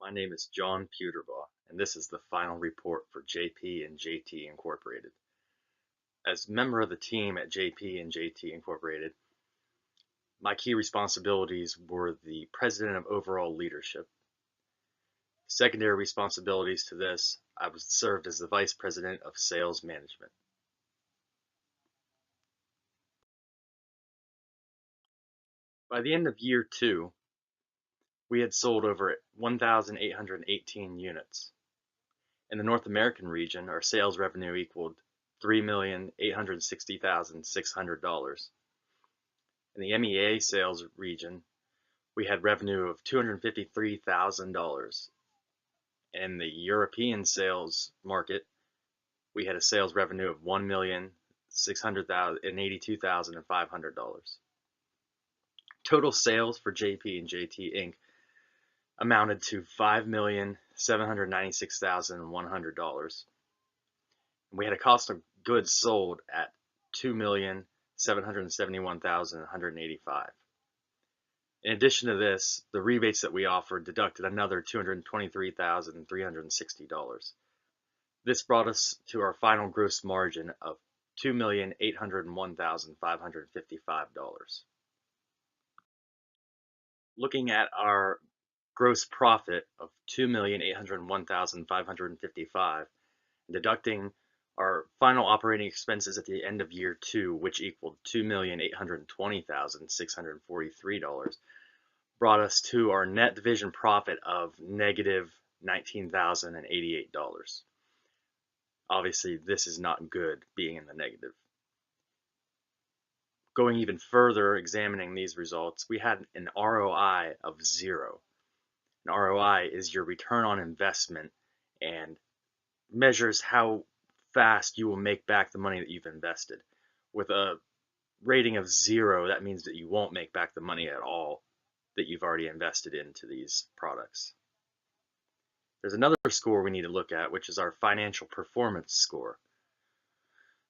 My name is John Puterbaugh, and this is the final report for JP and JT Incorporated. As member of the team at JP and JT Incorporated, my key responsibilities were the president of overall leadership. Secondary responsibilities to this, I served as the vice president of sales management. By the end of year 2, we had sold over 1,818 units. In the North American region, our sales revenue equaled $3,860,600. In the MEA sales region, we had revenue of $253,000. In the European sales market, we had a sales revenue of $1,682,500. Total sales for JP and JT Inc. amounted to $5,796,100. We had a cost of goods sold at $2,771,185. In addition to this, the rebates that we offered deducted another $223,360. This brought us to our final gross margin of $2,801,555. Looking at our gross profit of $2,801,555, deducting our final operating expenses at the end of year 2, which equaled $2,820,643, brought us to our net division profit of negative $19,088. Obviously, this is not good being in the negative. Going even further, examining these results, we had an ROI of 0. An ROI is your return on investment and measures how fast you will make back the money that you've invested. With a rating of 0, that means that you won't make back the money at all that you've already invested into these products. There's another score we need to look at, which is our financial performance score.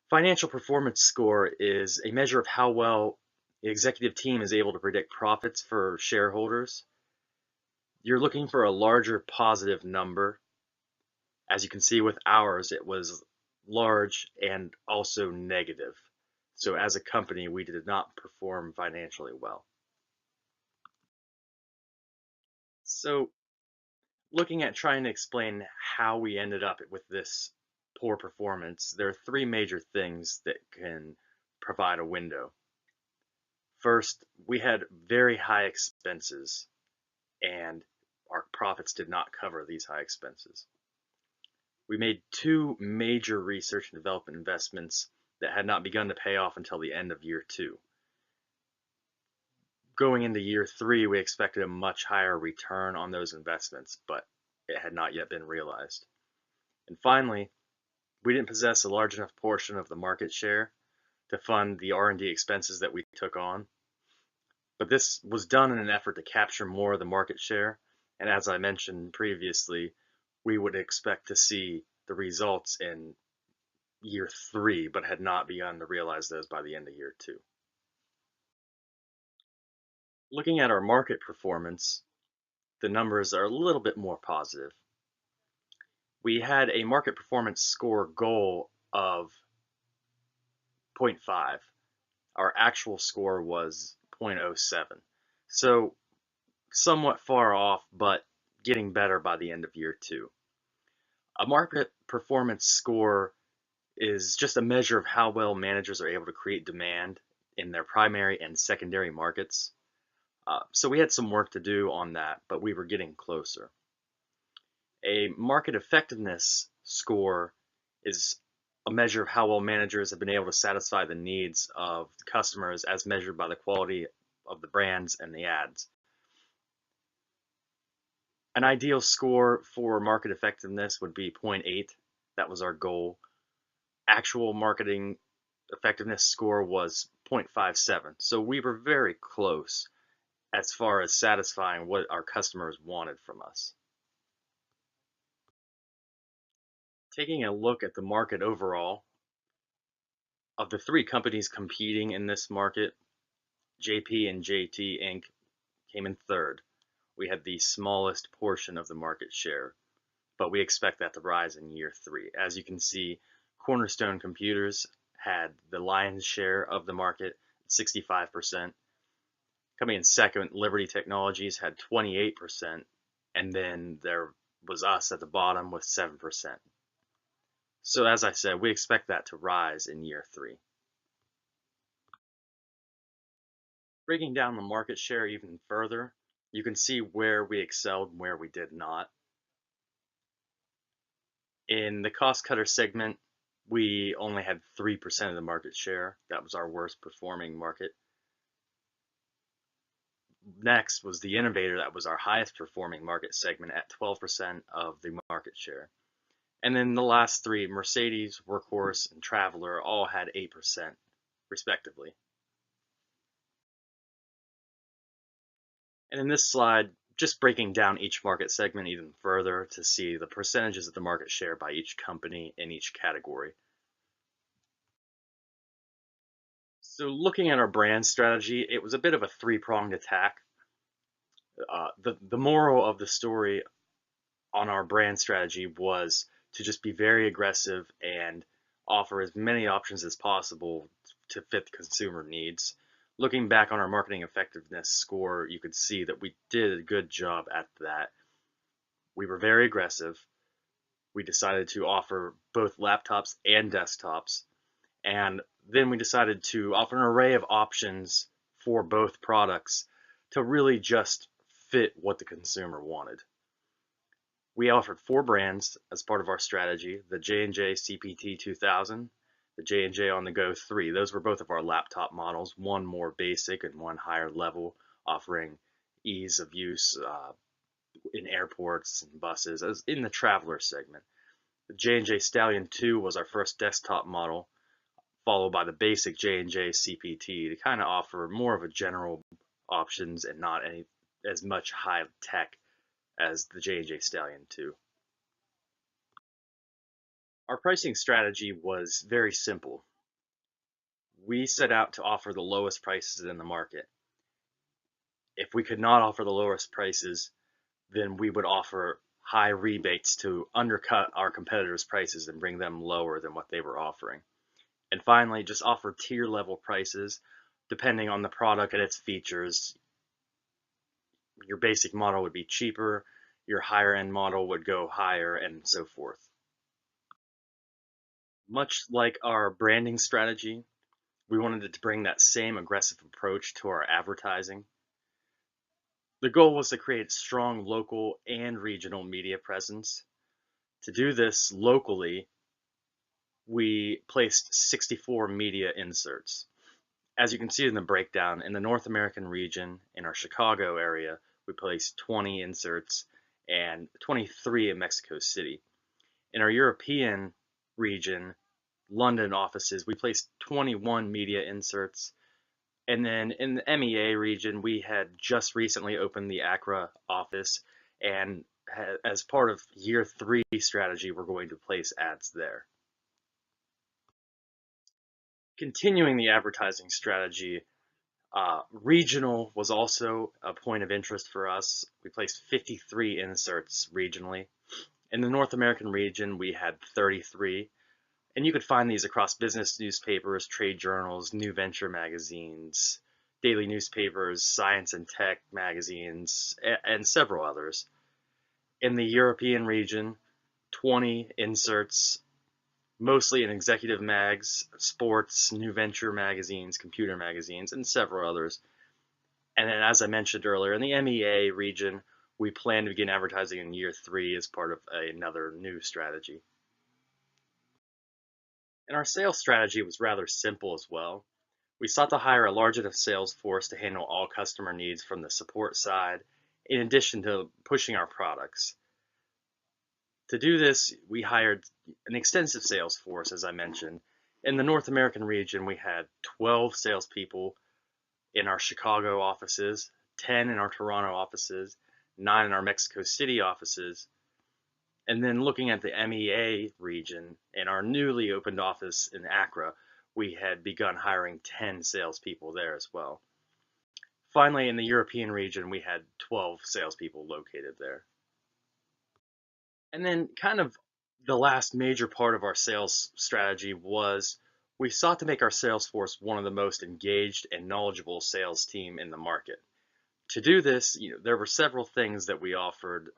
Financial performance score is a measure of how well the executive team is able to predict profits for shareholders. You're looking for a larger positive number. As you can see with ours, it was large and also negative. So as a company, we did not perform financially well. So looking at trying to explain how we ended up with this poor performance, there are 3 major things that can provide a window. First, we had very high expenses and our profits did not cover these high expenses. We made 2 major research and development investments that had not begun to pay off until the end of year 2. Going into year 3, we expected a much higher return on those investments, but it had not yet been realized. And finally, we didn't possess a large enough portion of the market share to fund the R&D expenses that we took on. But this was done in an effort to capture more of the market share, and as I mentioned previously, we would expect to see the results in year 3, but had not begun to realize those by the end of year 2. Looking at our market performance, the numbers are a little bit more positive. We had a market performance score goal of 0.5. Our actual score was 0.07. So somewhat far off, but getting better by the end of year 2. A market performance score is just a measure of how well managers are able to create demand in their primary and secondary markets. So we had some work to do on that, but we were getting closer. A market effectiveness score is a measure of how well managers have been able to satisfy the needs of customers as measured by the quality of the brands and the ads. An ideal score for market effectiveness would be 0.8. That was our goal. Actual marketing effectiveness score was 0.57. So we were very close as far as satisfying what our customers wanted from us. Taking a look at the market overall, of the 3 companies competing in this market, JP and JT Inc. came in 3rd, we had the smallest portion of the market share, but we expect that to rise in year 3. As you can see, Cornerstone Computers had the lion's share of the market, 65%. Coming in second, Liberty Technologies had 28%, and then there was us at the bottom with 7%. So as I said, we expect that to rise in year 3. Breaking down the market share even further, you can see where we excelled and where we did not. In the cost cutter segment, we only had 3% of the market share. That was our worst performing market. Next was the innovator. That was our highest performing market segment at 12% of the market share. And then the last 3, Mercedes, Workhorse, and Traveler, all had 8% respectively. And in this slide, just breaking down each market segment even further to see the percentages of the market share by each company in each category. So looking at our brand strategy, it was a bit of a 3-pronged attack. The moral of the story on our brand strategy was to just be very aggressive and offer as many options as possible to fit the consumer needs. Looking back on our marketing effectiveness score, you could see that we did a good job at that. We were very aggressive. We decided to offer both laptops and desktops, and then we decided to offer an array of options for both products to really just fit what the consumer wanted. We offered 4 brands as part of our strategy: the J&J CPT 2000, the J&J On The Go 3. Those were both of our laptop models, one more basic and one higher level, offering ease of use in airports and buses, as in the traveler segment. The J&J Stallion 2 was our first desktop model, followed by the basic J&J CPT to kind of offer more of a general options and not as much high tech as the J&J Stallion 2. Our pricing strategy was very simple. We set out to offer the lowest prices in the market. If we could not offer the lowest prices, then we would offer high rebates to undercut our competitors' prices and bring them lower than what they were offering. And finally, just offer tier level prices depending on the product and its features. Your basic model would be cheaper, your higher end model would go higher, and so forth. Much like our branding strategy, we wanted to bring that same aggressive approach to our advertising. The goal was to create strong local and regional media presence. To do this locally, we placed 64 media inserts. As you can see in the breakdown, in the North American region, in our Chicago area, we placed 20 inserts and 23 in Mexico City. In our European region, London offices, we placed 21 media inserts. And then in the MEA region, we had just recently opened the Accra office, and as part of year 3 strategy, we're going to place ads there. Continuing the advertising strategy, regional was also a point of interest for us. We placed 53 inserts regionally. In the North American region, we had 33. And you could find these across business newspapers, trade journals, New Venture magazines, daily newspapers, science and tech magazines, and several others. In the European region, 20 inserts, mostly in executive mags, sports, New Venture magazines, computer magazines, and several others. And then, as I mentioned earlier, in the MEA region, we plan to begin advertising in year 3 as part of another new strategy. And our sales strategy was rather simple as well. We sought to hire a large enough sales force to handle all customer needs from the support side, in addition to pushing our products. To do this, we hired an extensive sales force, as I mentioned. In the North American region, we had 12 salespeople in our Chicago offices, 10 in our Toronto offices, 9 in our Mexico City offices. And then looking at the MEA region, in our newly opened office in Accra, we had begun hiring 10 salespeople there as well. Finally, in the European region, we had 12 salespeople located there. And then kind of the last major part of our sales strategy was we sought to make our sales force one of the most engaged and knowledgeable sales team in the market. To do this, there were several things that we offered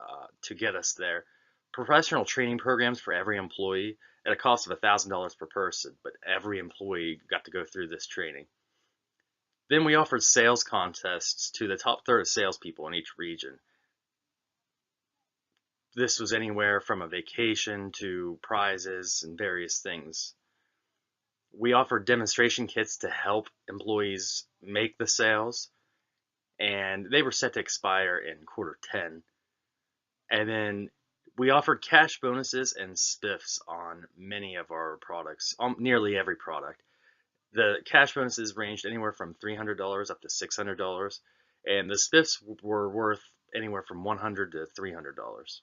to get us there. Professional training programs for every employee at a cost of $1,000 per person, but every employee got to go through this training. Then we offered sales contests to the top third of salespeople in each region. This was anywhere from a vacation to prizes and various things. We offered demonstration kits to help employees make the sales, and they were set to expire in quarter 10. And then we offered cash bonuses and spiffs on many of our products, nearly every product. The cash bonuses ranged anywhere from $300 up to $600, and the spiffs were worth anywhere from $100 to $300.